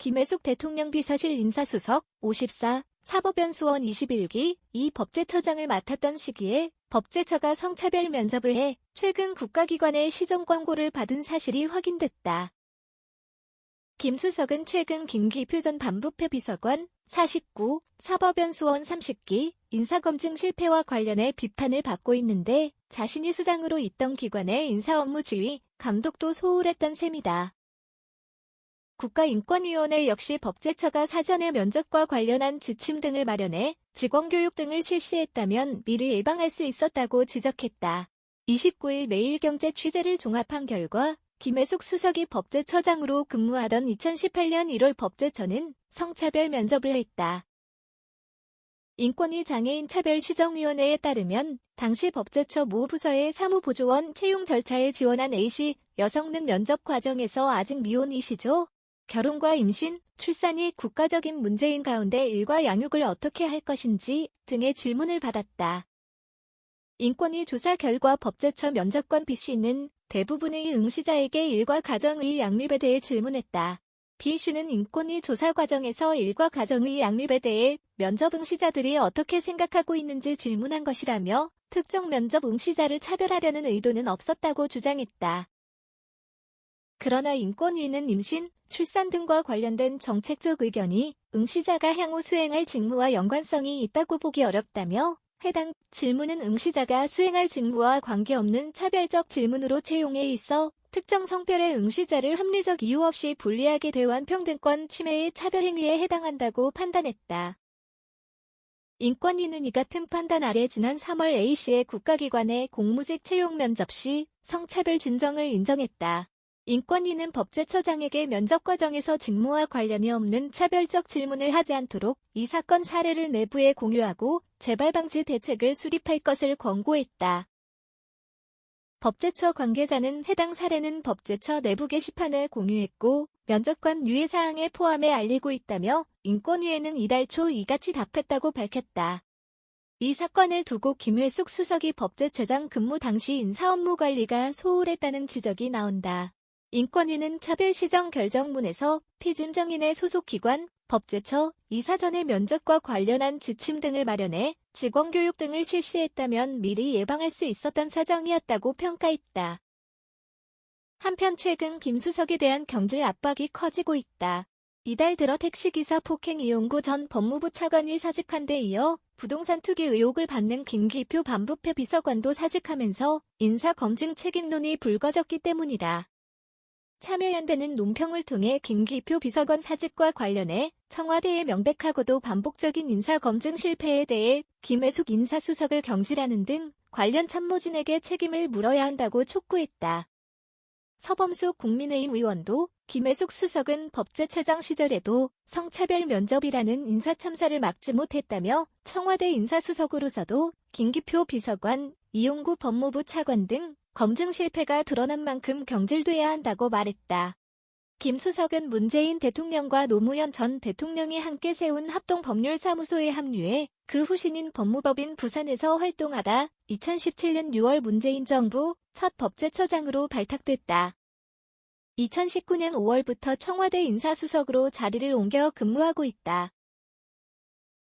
김혜숙 대통령 비서실 인사수석 54, 사법연수원 21기 이 법제처장을 맡았던 시기에 법제처가 성차별 면접을 해 최근 국가기관의 시정 권고를 받은 사실이 확인됐다. 김 수석은 최근 김기표 전 반부패 비서관 49, 사법연수원 30기 인사검증 실패와 관련해 비판을 받고 있는데 자신이 수장으로 있던 기관의 인사업무 지휘, 감독도 소홀했던 셈이다. 국가인권위원회 역시 법제처가 사전에 면접과 관련한 지침 등을 마련해 직원교육 등을 실시했다면 미리 예방할 수 있었다고 지적했다. 29일 매일경제 취재를 종합한 결과 김혜숙 수석이 법제처장으로 근무하던 2018년 1월 법제처는 성차별 면접을 했다. 인권위 장애인차별시정위원회에 따르면 당시 법제처 모 부서의 사무보조원 채용 절차에 지원한 A씨 여성는 면접 과정에서 아직 미혼이시죠? 결혼과 임신, 출산이 국가적인 문제인 가운데 일과 양육을 어떻게 할 것인지 등의 질문을 받았다. 인권위 조사 결과 법제처 면접관 B씨는 대부분의 응시자에게 일과 가정의 양립에 대해 질문했다. B씨는 인권위 조사 과정에서 일과 가정의 양립에 대해 면접 응시자들이 어떻게 생각하고 있는지 질문한 것이라며 특정 면접 응시자를 차별하려는 의도는 없었다고 주장했다. 그러나 인권위는 임신, 출산 등과 관련된 정책적 의견이 응시자가 향후 수행할 직무와 연관성이 있다고 보기 어렵다며 해당 질문은 응시자가 수행할 직무와 관계없는 차별적 질문으로 채용해 있어 특정 성별의 응시자를 합리적 이유 없이 불리하게 대우한 평등권 침해의 차별행위에 해당한다고 판단했다. 인권위는 이 같은 판단 아래 지난 3월 A씨의 국가기관의 공무직 채용 면접 시 성차별 진정을 인정했다. 인권위는 법제처장에게 면접 과정에서 직무와 관련이 없는 차별적 질문을 하지 않도록 이 사건 사례를 내부에 공유하고 재발 방지 대책을 수립할 것을 권고했다. 법제처 관계자는 해당 사례는 법제처 내부 게시판에 공유했고 면접관 유의사항에 포함해 알리고 있다며 인권위에는 이달 초 이같이 답했다고 밝혔다. 이 사건을 두고 김혜숙 수석이 법제처장 근무 당시 인사업무 관리가 소홀했다는 지적이 나온다. 인권위는 차별시정 결정문에서 피진정인의 소속기관, 법제처, 이 사전의 면접과 관련한 지침 등을 마련해 직원교육 등을 실시했다면 미리 예방할 수 있었던 사정이었다고 평가했다. 한편 최근 김 수석에 대한 경질 압박이 커지고 있다. 이달 들어 택시기사 폭행 이용구 전 법무부 차관이 사직한 데 이어 부동산 투기 의혹을 받는 김기표 반부패 비서관도 사직하면서 인사검증 책임론이 불거졌기 때문이다. 참여연대는 논평을 통해 김기표 비서관 사직과 관련해 청와대의 명백하고도 반복적인 인사검증 실패에 대해 김혜숙 인사수석을 경질하는 등 관련 참모진에게 책임을 물어야 한다고 촉구했다. 서범수 국민의힘 의원도 김혜숙 수석은 법제처장 시절에도 성차별 면접이라는 인사참사를 막지 못했다며 청와대 인사수석으로서도 김기표 비서관, 이용구 법무부 차관 등 검증 실패가 드러난 만큼 경질돼야 한다고 말했다. 김 수석은 문재인 대통령과 노무현 전 대통령이 함께 세운 합동법률사무소에 합류해 그 후신인 법무법인 부산에서 활동하다 2017년 6월 문재인 정부 첫 법제처장으로 발탁됐다. 2019년 5월부터 청와대 인사수석으로 자리를 옮겨 근무하고 있다.